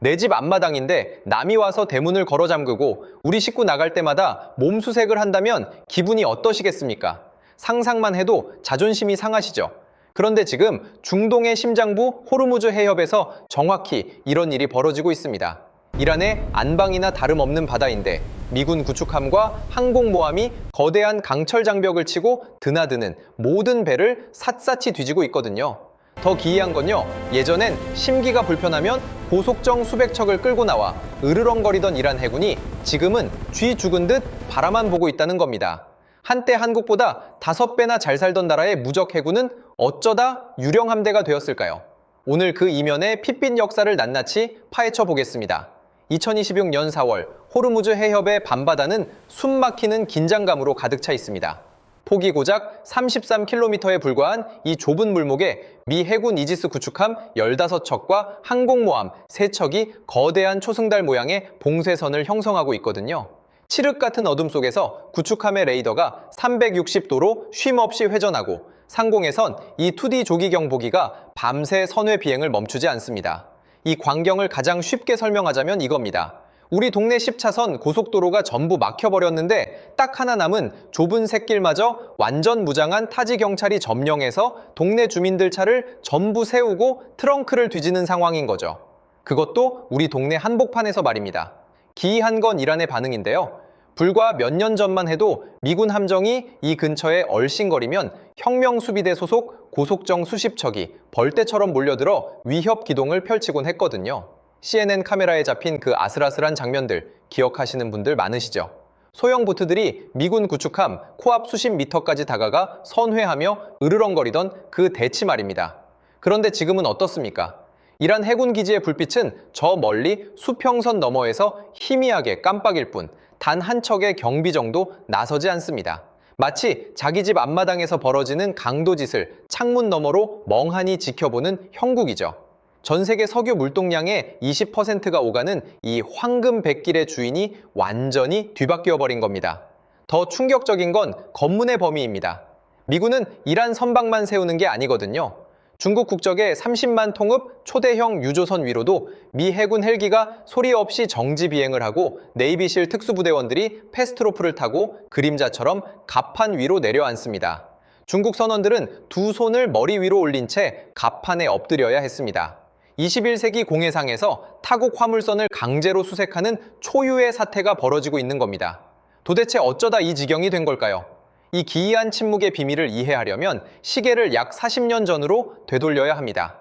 내 집 앞마당인데 남이 와서 대문을 걸어 잠그고 우리 식구 나갈 때마다 몸수색을 한다면 기분이 어떠시겠습니까? 상상만 해도 자존심이 상하시죠? 그런데 지금 중동의 심장부 호르무즈 해협에서 정확히 이런 일이 벌어지고 있습니다. 이란의 안방이나 다름없는 바다인데 미군 구축함과 항공모함이 거대한 강철 장벽을 치고 드나드는 모든 배를 샅샅이 뒤지고 있거든요. 더 기이한 건요, 예전엔 심기가 불편하면 고속정 수백 척을 끌고 나와 으르렁거리던 이란 해군이 지금은 쥐 죽은 듯 바라만 보고 있다는 겁니다. 한때 한국보다 5배나 잘 살던 나라의 무적 해군은 어쩌다 유령 함대가 되었을까요? 오늘 그 이면의 핏빛 역사를 낱낱이 파헤쳐 보겠습니다. 2026년 4월 호르무즈 해협의 밤바다는 숨막히는 긴장감으로 가득 차 있습니다. 폭이 고작 33km에 불과한 이 좁은 물목에 미 해군 이지스 구축함 15척과 항공모함 3척이 거대한 초승달 모양의 봉쇄선을 형성하고 있거든요. 칠흑 같은 어둠 속에서 구축함의 레이더가 360도로 쉼없이 회전하고 상공에선 이 2D 조기 경보기가 밤새 선회 비행을 멈추지 않습니다. 이 광경을 가장 쉽게 설명하자면 이겁니다. 우리 동네 10차선 고속도로가 전부 막혀버렸는데 딱 하나 남은 좁은 샛길마저 완전 무장한 타지 경찰이 점령해서 동네 주민들 차를 전부 세우고 트렁크를 뒤지는 상황인 거죠. 그것도 우리 동네 한복판에서 말입니다. 기이한 건 이란의 반응인데요. 불과 몇 년 전만 해도 미군 함정이 이 근처에 얼씬거리면 혁명수비대 소속 고속정 수십 척이 벌떼처럼 몰려들어 위협 기동을 펼치곤 했거든요. CNN 카메라에 잡힌 그 아슬아슬한 장면들 기억하시는 분들 많으시죠? 소형 보트들이 미군 구축함 코앞 수십 미터까지 다가가 선회하며 으르렁거리던 그 대치 말입니다. 그런데 지금은 어떻습니까? 이란 해군 기지의 불빛은 저 멀리 수평선 너머에서 희미하게 깜빡일 뿐 단 한 척의 경비 정도 나서지 않습니다. 마치 자기 집 앞마당에서 벌어지는 강도짓을 창문 너머로 멍하니 지켜보는 형국이죠. 전 세계 석유 물동량의 20%가 오가는 이 황금 백길의 주인이 완전히 뒤바뀌어 버린 겁니다. 더 충격적인 건 검문의 범위입니다. 미군은 이란 선박만 세우는 게 아니거든요. 중국 국적의 30만 통읍 초대형 유조선 위로도 미 해군 헬기가 소리 없이 정지 비행을 하고 네이비실 특수부대원들이 패스트로프를 타고 그림자처럼 갑판 위로 내려앉습니다. 중국 선원들은 두 손을 머리 위로 올린 채 갑판에 엎드려야 했습니다. 21세기 공해상에서 타국 화물선을 강제로 수색하는 초유의 사태가 벌어지고 있는 겁니다. 도대체 어쩌다 이 지경이 된 걸까요? 이 기이한 침묵의 비밀을 이해하려면 시계를 약 40년 전으로 되돌려야 합니다.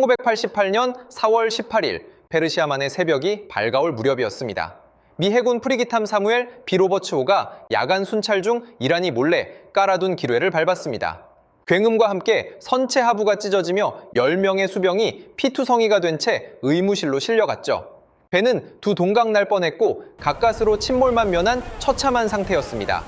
1988년 4월 18일 페르시아만의 새벽이 밝아올 무렵이었습니다. 미 해군 프리기탐 사무엘 비로버츠호가 야간 순찰 중 이란이 몰래 깔아둔 기뢰를 밟았습니다. 굉음과 함께 선체 하부가 찢어지며 10명의 수병이 피투성이가 된 채 의무실로 실려갔죠. 배는 두 동강 날 뻔했고 가까스로 침몰만 면한 처참한 상태였습니다.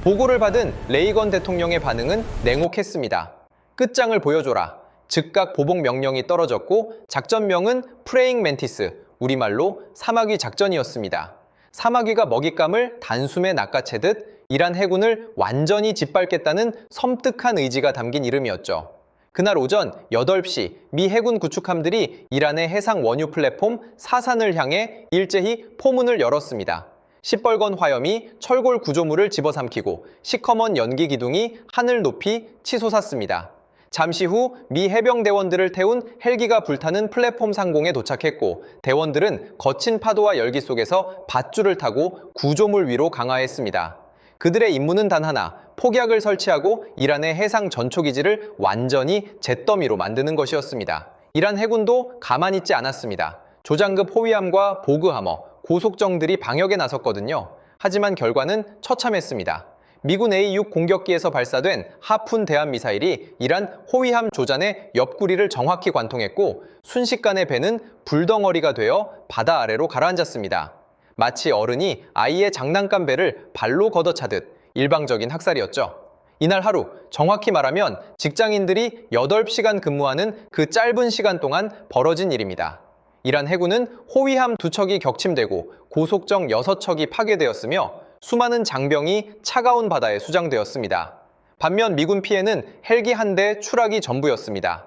보고를 받은 레이건 대통령의 반응은 냉혹했습니다. 끝장을 보여줘라. 즉각 보복 명령이 떨어졌고 작전명은 프레잉 멘티스, 우리말로 사마귀 작전이었습니다. 사마귀가 먹잇감을 단숨에 낚아채듯 이란 해군을 완전히 짓밟겠다는 섬뜩한 의지가 담긴 이름이었죠. 그날 오전 8시 미 해군 구축함들이 이란의 해상 원유 플랫폼 사산을 향해 일제히 포문을 열었습니다. 시뻘건 화염이 철골 구조물을 집어삼키고 시커먼 연기 기둥이 하늘 높이 치솟았습니다. 잠시 후 미 해병대원들을 태운 헬기가 불타는 플랫폼 상공에 도착했고 대원들은 거친 파도와 열기 속에서 밧줄을 타고 구조물 위로 강하했습니다. 그들의 임무는 단 하나, 폭약을 설치하고 이란의 해상 전초기지를 완전히 잿더미로 만드는 것이었습니다. 이란 해군도 가만히 있지 않았습니다. 조장급 호위함과 보그하머, 고속정들이 방역에 나섰거든요. 하지만 결과는 처참했습니다. 미군 A-6 공격기에서 발사된 하푼 대함 미사일이 이란 호위함 조잔의 옆구리를 정확히 관통했고 순식간에 배는 불덩어리가 되어 바다 아래로 가라앉았습니다. 마치 어른이 아이의 장난감 배를 발로 걷어차듯 일방적인 학살이었죠. 이날 하루, 정확히 말하면 직장인들이 8시간 근무하는 그 짧은 시간 동안 벌어진 일입니다. 이란 해군은 호위함 2척이 격침되고 고속정 6척이 파괴되었으며 수많은 장병이 차가운 바다에 수장되었습니다. 반면 미군 피해는 헬기 한 대 추락이 전부였습니다.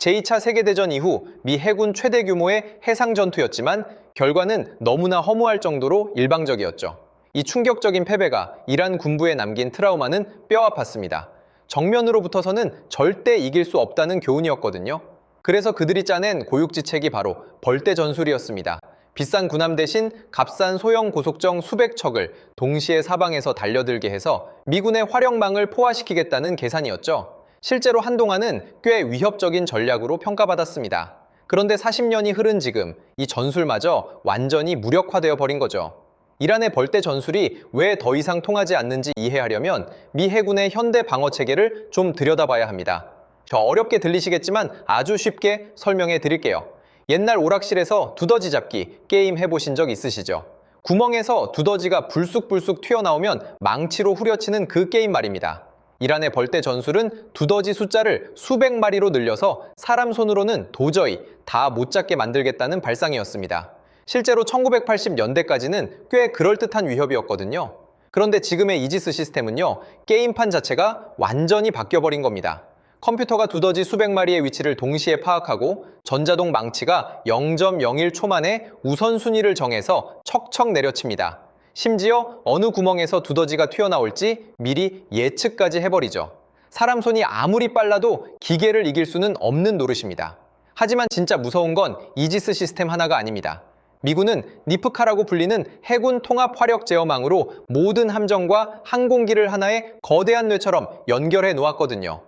제2차 세계대전 이후 미 해군 최대 규모의 해상 전투였지만 결과는 너무나 허무할 정도로 일방적이었죠. 이 충격적인 패배가 이란 군부에 남긴 트라우마는 뼈 아팠습니다. 정면으로 붙어서는 절대 이길 수 없다는 교훈이었거든요. 그래서 그들이 짜낸 고육지책이 바로 벌떼 전술이었습니다. 비싼 군함 대신 값싼 소형 고속정 수백 척을 동시에 사방에서 달려들게 해서 미군의 화력망을 포화시키겠다는 계산이었죠. 실제로 한동안은 꽤 위협적인 전략으로 평가받았습니다. 그런데 40년이 흐른 지금 이 전술마저 완전히 무력화되어 버린 거죠. 이란의 벌떼 전술이 왜 더 이상 통하지 않는지 이해하려면 미 해군의 현대 방어 체계를 좀 들여다봐야 합니다. 저 어렵게 들리시겠지만 아주 쉽게 설명해 드릴게요. 옛날 오락실에서 두더지 잡기 게임 해보신 적 있으시죠? 구멍에서 두더지가 불쑥불쑥 튀어나오면 망치로 후려치는 그 게임 말입니다. 이란의 벌떼 전술은 두더지 숫자를 수백 마리로 늘려서 사람 손으로는 도저히 다 못 잡게 만들겠다는 발상이었습니다. 실제로 1980년대까지는 꽤 그럴듯한 위협이었거든요. 그런데 지금의 이지스 시스템은요, 게임판 자체가 완전히 바뀌어버린 겁니다. 컴퓨터가 두더지 수백 마리의 위치를 동시에 파악하고 전자동 망치가 0.01초 만에 우선순위를 정해서 척척 내려칩니다. 심지어 어느 구멍에서 두더지가 튀어나올지 미리 예측까지 해버리죠. 사람 손이 아무리 빨라도 기계를 이길 수는 없는 노릇입니다. 하지만 진짜 무서운 건 이지스 시스템 하나가 아닙니다. 미군은 니프카라고 불리는 해군 통합 화력 제어망으로 모든 함정과 항공기를 하나의 거대한 뇌처럼 연결해 놓았거든요.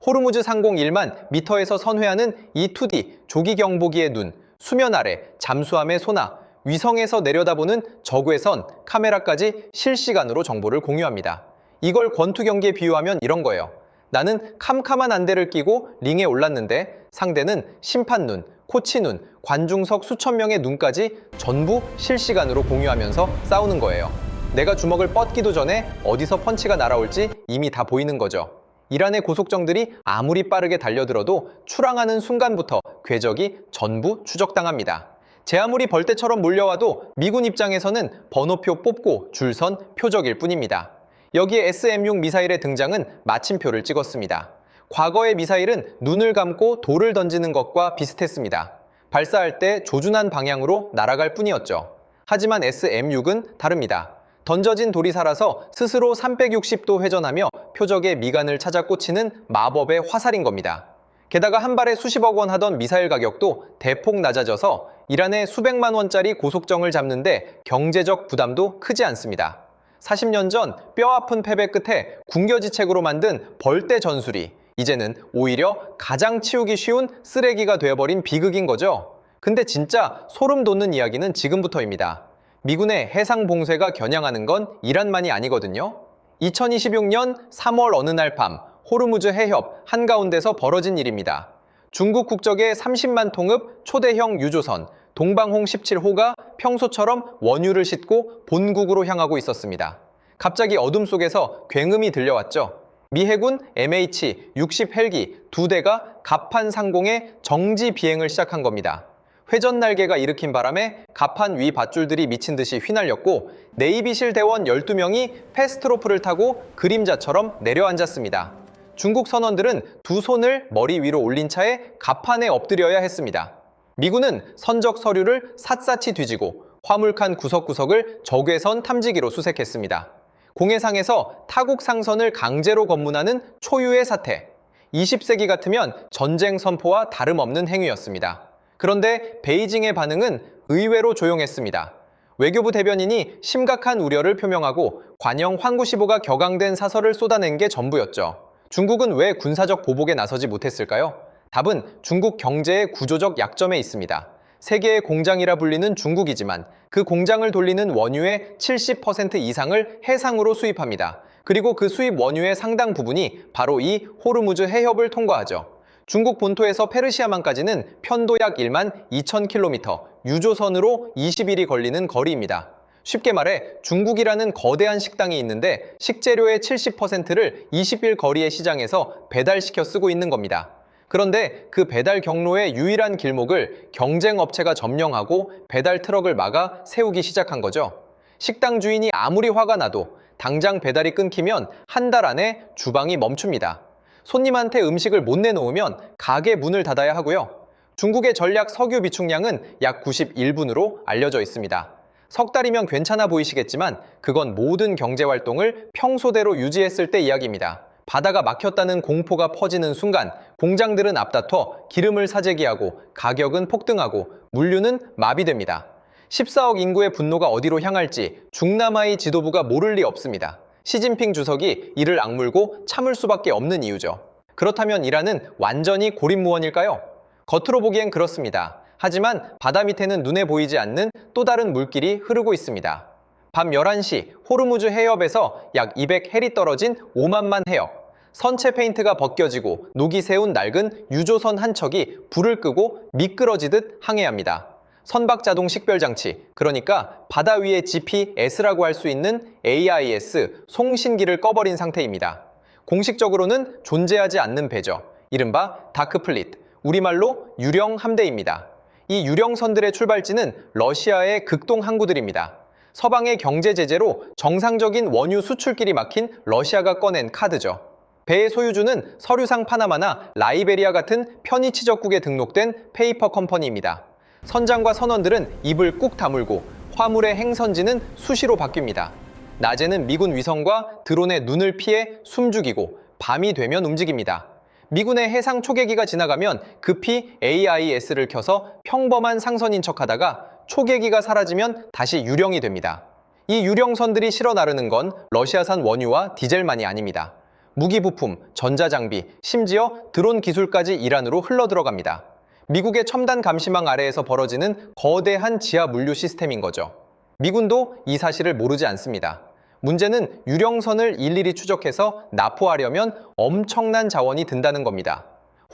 호르무즈 상공 1만 미터에서 선회하는 이 2D 조기 경보기의 눈, 수면 아래 잠수함의 소나, 위성에서 내려다보는 적외선, 카메라까지 실시간으로 정보를 공유합니다. 이걸 권투 경기에 비유하면 이런 거예요. 나는 캄캄한 안대를 끼고 링에 올랐는데 상대는 심판 눈, 코치 눈, 관중석 수천 명의 눈까지 전부 실시간으로 공유하면서 싸우는 거예요. 내가 주먹을 뻗기도 전에 어디서 펀치가 날아올지 이미 다 보이는 거죠. 이란의 고속정들이 아무리 빠르게 달려들어도 출항하는 순간부터 궤적이 전부 추적당합니다. 제 아무리 벌떼처럼 몰려와도 미군 입장에서는 번호표 뽑고 줄선 표적일 뿐입니다. 여기에 SM-6 미사일의 등장은 마침표를 찍었습니다. 과거의 미사일은 눈을 감고 돌을 던지는 것과 비슷했습니다. 발사할 때 조준한 방향으로 날아갈 뿐이었죠. 하지만 SM-6은 다릅니다. 던져진 돌이 살아서 스스로 360도 회전하며 표적의 미간을 찾아 꽂히는 마법의 화살인 겁니다. 게다가 한 발에 수십억 원 하던 미사일 가격도 대폭 낮아져서 이란의 수백만 원짜리 고속정을 잡는데 경제적 부담도 크지 않습니다. 40년 전 뼈아픈 패배 끝에 궁여지책으로 만든 벌떼 전술이 이제는 오히려 가장 치우기 쉬운 쓰레기가 되어버린 비극인 거죠. 근데 진짜 소름 돋는 이야기는 지금부터입니다. 미군의 해상 봉쇄가 겨냥하는 건 이란만이 아니거든요. 2026년 3월 어느 날 밤 호르무즈 해협 한가운데서 벌어진 일입니다. 중국 국적의 30만 통읍 초대형 유조선 동방홍 17호가 평소처럼 원유를 싣고 본국으로 향하고 있었습니다. 갑자기 어둠 속에서 굉음이 들려왔죠. 미 해군 MH-60 헬기 2대가 갑판 상공에 정지 비행을 시작한 겁니다. 회전 날개가 일으킨 바람에 갑판 위 밧줄들이 미친 듯이 휘날렸고 네이비실 대원 12명이 패스트로프를 타고 그림자처럼 내려앉았습니다. 중국 선원들은 두 손을 머리 위로 올린 차에 갑판에 엎드려야 했습니다. 미군은 선적 서류를 샅샅이 뒤지고 화물칸 구석구석을 적외선 탐지기로 수색했습니다. 공해상에서 타국 상선을 강제로 검문하는 초유의 사태. 20세기 같으면 전쟁 선포와 다름없는 행위였습니다. 그런데 베이징의 반응은 의외로 조용했습니다. 외교부 대변인이 심각한 우려를 표명하고 관영 환구시보가 격앙된 사설을 쏟아낸 게 전부였죠. 중국은 왜 군사적 보복에 나서지 못했을까요? 답은 중국 경제의 구조적 약점에 있습니다. 세계의 공장이라 불리는 중국이지만 그 공장을 돌리는 원유의 70% 이상을 해상으로 수입합니다. 그리고 그 수입 원유의 상당 부분이 바로 이 호르무즈 해협을 통과하죠. 중국 본토에서 페르시아만까지는 편도 약 1만 2,000km, 유조선으로 20일이 걸리는 거리입니다. 쉽게 말해 중국이라는 거대한 식당이 있는데 식재료의 70%를 20일 거리의 시장에서 배달시켜 쓰고 있는 겁니다. 그런데 그 배달 경로의 유일한 길목을 경쟁 업체가 점령하고 배달 트럭을 막아 세우기 시작한 거죠. 식당 주인이 아무리 화가 나도 당장 배달이 끊기면 한 달 안에 주방이 멈춥니다. 손님한테 음식을 못 내놓으면 가게 문을 닫아야 하고요. 중국의 전략 석유 비축량은 약 91분으로 알려져 있습니다. 석 달이면 괜찮아 보이시겠지만 그건 모든 경제활동을 평소대로 유지했을 때 이야기입니다. 바다가 막혔다는 공포가 퍼지는 순간 공장들은 앞다퉈 기름을 사재기하고 가격은 폭등하고 물류는 마비됩니다. 14억 인구의 분노가 어디로 향할지 중남아의 지도부가 모를 리 없습니다. 시진핑 주석이 이를 악물고 참을 수밖에 없는 이유죠. 그렇다면 이란은 완전히 고립무원일까요? 겉으로 보기엔 그렇습니다. 하지만 바다 밑에는 눈에 보이지 않는 또 다른 물길이 흐르고 있습니다. 밤 11시 호르무즈 해협에서 약 200헬이 떨어진 오만만 해역. 선체 페인트가 벗겨지고 녹이 세운 낡은 유조선 한 척이 불을 끄고 미끄러지듯 항해합니다. 선박 자동 식별 장치, 그러니까 바다 위의 GPS라고 할 수 있는 AIS 송신기를 꺼버린 상태입니다. 공식적으로는 존재하지 않는 배죠. 이른바 다크플릿, 우리말로 유령 함대입니다. 이 유령선들의 출발지는 러시아의 극동 항구들입니다. 서방의 경제 제재로 정상적인 원유 수출길이 막힌 러시아가 꺼낸 카드죠. 배의 소유주는 서류상 파나마나 라이베리아 같은 편의치적국에 등록된 페이퍼 컴퍼니입니다. 선장과 선원들은 입을 꾹 다물고 화물의 행선지는 수시로 바뀝니다. 낮에는 미군 위성과 드론의 눈을 피해 숨죽이고 밤이 되면 움직입니다. 미군의 해상 초계기가 지나가면 급히 AIS를 켜서 평범한 상선인 척하다가 초계기가 사라지면 다시 유령이 됩니다. 이 유령선들이 실어 나르는 건 러시아산 원유와 디젤만이 아닙니다. 무기 부품, 전자장비, 심지어 드론 기술까지 이란으로 흘러들어갑니다. 미국의 첨단 감시망 아래에서 벌어지는 거대한 지하 물류 시스템인 거죠. 미군도 이 사실을 모르지 않습니다. 문제는 유령선을 일일이 추적해서 납포하려면 엄청난 자원이 든다는 겁니다.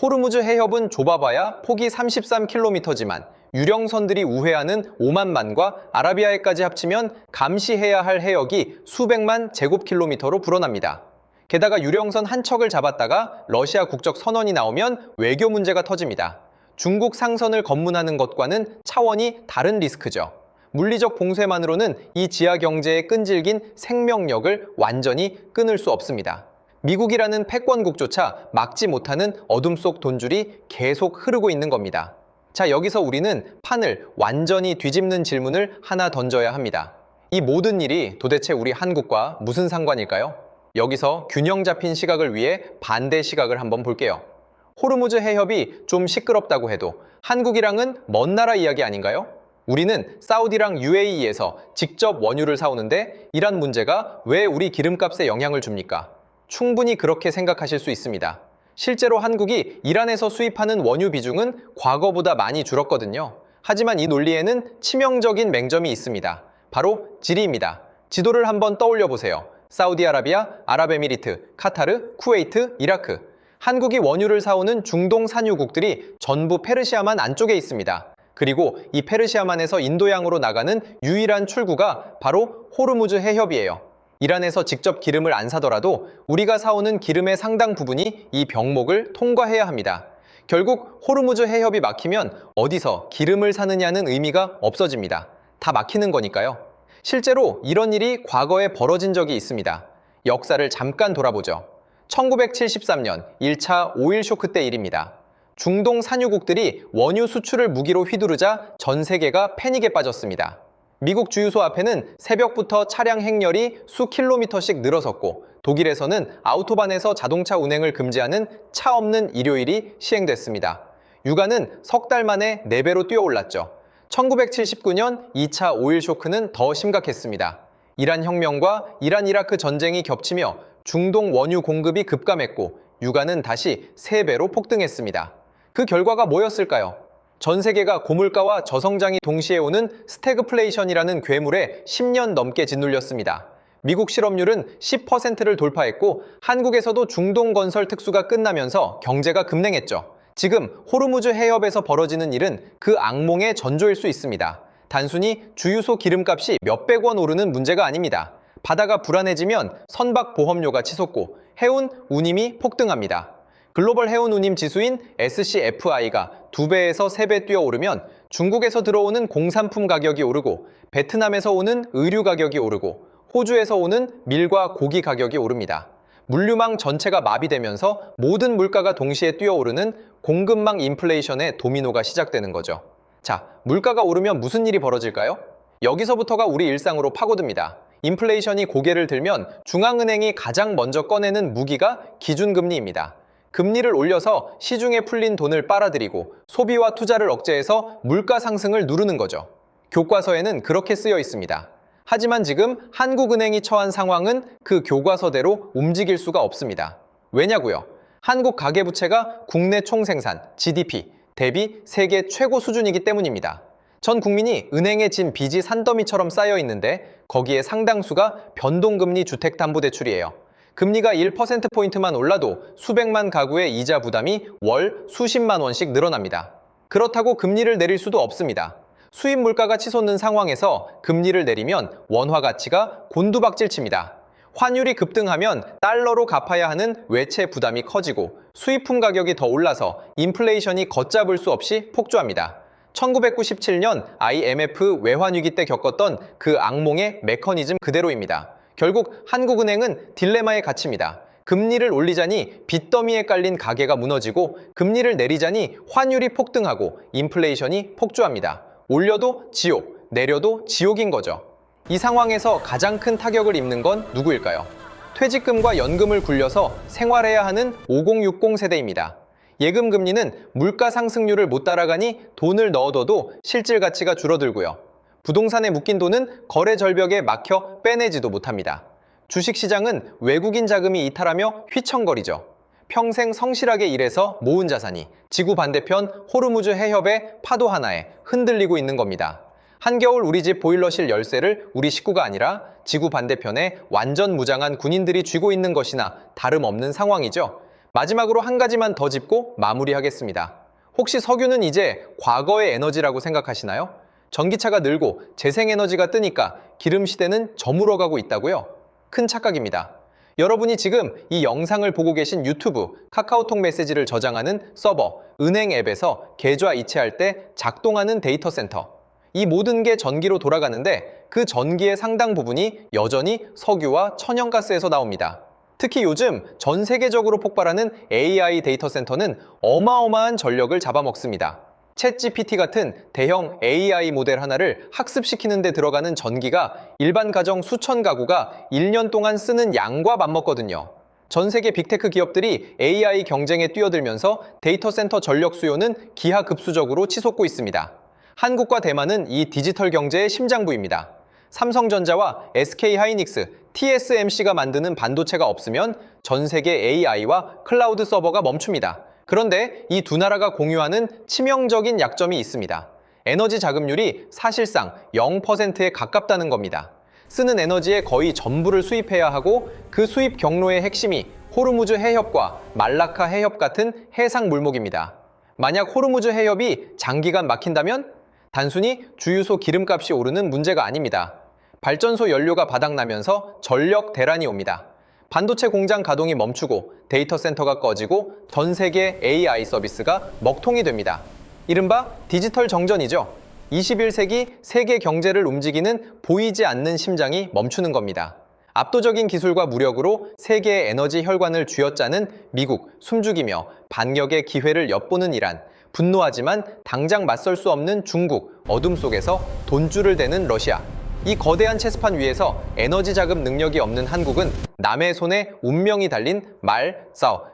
호르무즈 해협은 좁아봐야 폭이 33km지만 유령선들이 우회하는 오만만과 아라비아해까지 합치면 감시해야 할 해역이 수백만 제곱킬로미터로 불어납니다. 게다가 유령선 한 척을 잡았다가 러시아 국적 선원이 나오면 외교 문제가 터집니다. 중국 상선을 검문하는 것과는 차원이 다른 리스크죠. 물리적 봉쇄만으로는 이 지하 경제의 끈질긴 생명력을 완전히 끊을 수 없습니다. 미국이라는 패권국조차 막지 못하는 어둠 속 돈줄이 계속 흐르고 있는 겁니다. 자, 여기서 우리는 판을 완전히 뒤집는 질문을 하나 던져야 합니다. 이 모든 일이 도대체 우리 한국과 무슨 상관일까요? 여기서 균형 잡힌 시각을 위해 반대 시각을 한번 볼게요. 호르무즈 해협이 좀 시끄럽다고 해도 한국이랑은 먼 나라 이야기 아닌가요? 우리는 사우디랑 UAE에서 직접 원유를 사오는데 이란 문제가 왜 우리 기름값에 영향을 줍니까? 충분히 그렇게 생각하실 수 있습니다. 실제로 한국이 이란에서 수입하는 원유 비중은 과거보다 많이 줄었거든요. 하지만 이 논리에는 치명적인 맹점이 있습니다. 바로 지리입니다. 지도를 한번 떠올려 보세요. 사우디아라비아, 아랍에미리트, 카타르, 쿠웨이트, 이라크. 한국이 원유를 사오는 중동 산유국들이 전부 페르시아만 안쪽에 있습니다. 그리고 이 페르시아만에서 인도양으로 나가는 유일한 출구가 바로 호르무즈 해협이에요. 이란에서 직접 기름을 안 사더라도 우리가 사오는 기름의 상당 부분이 이 병목을 통과해야 합니다. 결국 호르무즈 해협이 막히면 어디서 기름을 사느냐는 의미가 없어집니다. 다 막히는 거니까요. 실제로 이런 일이 과거에 벌어진 적이 있습니다. 역사를 잠깐 돌아보죠. 1973년 1차 오일 쇼크 때 일입니다. 중동 산유국들이 원유 수출을 무기로 휘두르자 전 세계가 패닉에 빠졌습니다. 미국 주유소 앞에는 새벽부터 차량 행렬이 수 킬로미터씩 늘어섰고 독일에서는 아우토반에서 자동차 운행을 금지하는 차 없는 일요일이 시행됐습니다. 유가는 석 달 만에 4배로 뛰어올랐죠. 1979년 2차 오일 쇼크는 더 심각했습니다. 이란 혁명과 이란-이라크 전쟁이 겹치며 중동 원유 공급이 급감했고 유가는 다시 3배로 폭등했습니다. 그 결과가 뭐였을까요? 전 세계가 고물가와 저성장이 동시에 오는 스태그플레이션이라는 괴물에 10년 넘게 짓눌렸습니다. 미국 실업률은 10%를 돌파했고 한국에서도 중동 건설 특수가 끝나면서 경제가 급냉했죠. 지금 호르무즈 해협에서 벌어지는 일은 그 악몽의 전조일 수 있습니다. 단순히 주유소 기름값이 몇백 원 오르는 문제가 아닙니다. 바다가 불안해지면 선박 보험료가 치솟고 해운 운임이 폭등합니다. 글로벌 해운 운임 지수인 SCFI가 2배에서 3배 뛰어오르면 중국에서 들어오는 공산품 가격이 오르고 베트남에서 오는 의류 가격이 오르고 호주에서 오는 밀과 고기 가격이 오릅니다. 물류망 전체가 마비되면서 모든 물가가 동시에 뛰어오르는 공급망 인플레이션의 도미노가 시작되는 거죠. 자, 물가가 오르면 무슨 일이 벌어질까요? 여기서부터가 우리 일상으로 파고듭니다. 인플레이션이 고개를 들면 중앙은행이 가장 먼저 꺼내는 무기가 기준금리입니다. 금리를 올려서 시중에 풀린 돈을 빨아들이고 소비와 투자를 억제해서 물가 상승을 누르는 거죠. 교과서에는 그렇게 쓰여 있습니다. 하지만 지금 한국은행이 처한 상황은 그 교과서대로 움직일 수가 없습니다. 왜냐고요? 한국 가계부채가 국내 총생산, GDP, 대비 세계 최고 수준이기 때문입니다. 전 국민이 은행에 진 빚이 산더미처럼 쌓여 있는데 거기에 상당수가 변동금리 주택담보대출이에요. 금리가 1%포인트만 올라도 수백만 가구의 이자 부담이 월 수십만 원씩 늘어납니다. 그렇다고 금리를 내릴 수도 없습니다. 수입 물가가 치솟는 상황에서 금리를 내리면 원화 가치가 곤두박질칩니다. 환율이 급등하면 달러로 갚아야 하는 외채 부담이 커지고 수입품 가격이 더 올라서 인플레이션이 걷잡을 수 없이 폭주합니다. 1997년 IMF 외환위기 때 겪었던 그 악몽의 메커니즘 그대로입니다. 결국 한국은행은 딜레마에 갇힙니다. 금리를 올리자니 빚더미에 깔린 가계가 무너지고 금리를 내리자니 환율이 폭등하고 인플레이션이 폭주합니다. 올려도 지옥, 내려도 지옥인 거죠. 이 상황에서 가장 큰 타격을 입는 건 누구일까요? 퇴직금과 연금을 굴려서 생활해야 하는 5060 세대입니다. 예금 금리는 물가 상승률을 못 따라가니 돈을 넣어둬도 실질 가치가 줄어들고요. 부동산에 묶인 돈은 거래 절벽에 막혀 빼내지도 못합니다. 주식시장은 외국인 자금이 이탈하며 휘청거리죠. 평생 성실하게 일해서 모은 자산이 지구 반대편 호르무즈 해협의 파도 하나에 흔들리고 있는 겁니다. 한겨울 우리 집 보일러실 열쇠를 우리 식구가 아니라 지구 반대편에 완전 무장한 군인들이 쥐고 있는 것이나 다름없는 상황이죠. 마지막으로 한 가지만 더 짚고 마무리하겠습니다. 혹시 석유는 이제 과거의 에너지라고 생각하시나요? 전기차가 늘고 재생에너지가 뜨니까 기름 시대는 저물어가고 있다고요? 큰 착각입니다. 여러분이 지금 이 영상을 보고 계신 유튜브, 카카오톡 메시지를 저장하는 서버, 은행 앱에서 계좌 이체할 때 작동하는 데이터 센터. 이 모든 게 전기로 돌아가는데 그 전기의 상당 부분이 여전히 석유와 천연가스에서 나옵니다. 특히 요즘 전 세계적으로 폭발하는 AI 데이터 센터는 어마어마한 전력을 잡아먹습니다. 챗GPT 같은 대형 AI 모델 하나를 학습시키는 데 들어가는 전기가 일반 가정 수천 가구가 1년 동안 쓰는 양과 맞먹거든요. 전 세계 빅테크 기업들이 AI 경쟁에 뛰어들면서 데이터 센터 전력 수요는 기하급수적으로 치솟고 있습니다. 한국과 대만은 이 디지털 경제의 심장부입니다. 삼성전자와 SK하이닉스, TSMC가 만드는 반도체가 없으면 전 세계 AI와 클라우드 서버가 멈춥니다. 그런데 이 두 나라가 공유하는 치명적인 약점이 있습니다. 에너지 자급률이 사실상 0%에 가깝다는 겁니다. 쓰는 에너지의 거의 전부를 수입해야 하고 그 수입 경로의 핵심이 호르무즈 해협과 말라카 해협 같은 해상 물목입니다. 만약 호르무즈 해협이 장기간 막힌다면 단순히 주유소 기름값이 오르는 문제가 아닙니다. 발전소 연료가 바닥나면서 전력 대란이 옵니다. 반도체 공장 가동이 멈추고 데이터 센터가 꺼지고 전 세계 AI 서비스가 먹통이 됩니다. 이른바 디지털 정전이죠. 21세기 세계 경제를 움직이는 보이지 않는 심장이 멈추는 겁니다. 압도적인 기술과 무력으로 세계의 에너지 혈관을 쥐어짜는 미국, 숨죽이며 반격의 기회를 엿보는 이란, 분노하지만 당장 맞설 수 없는 중국, 어둠 속에서 돈줄을 대는 러시아. 이 거대한 체스판 위에서 에너지 자급 능력이 없는 한국은 남의 손에 운명이 달린 말,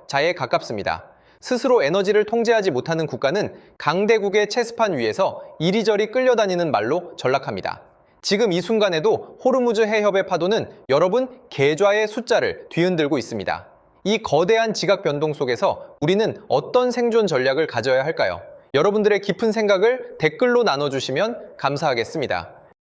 자에 가깝습니다. 스스로 에너지를 통제하지 못하는 국가는 강대국의 체스판 위에서 이리저리 끌려다니는 말로 전락합니다. 지금 이 순간에도 호르무즈 해협의 파도는 여러분 계좌의 숫자를 뒤흔들고 있습니다. 이 거대한 지각 변동 속에서 우리는 어떤 생존 전략을 가져야 할까요? 여러분들의 깊은 생각을 댓글로 나눠주시면 감사하겠습니다.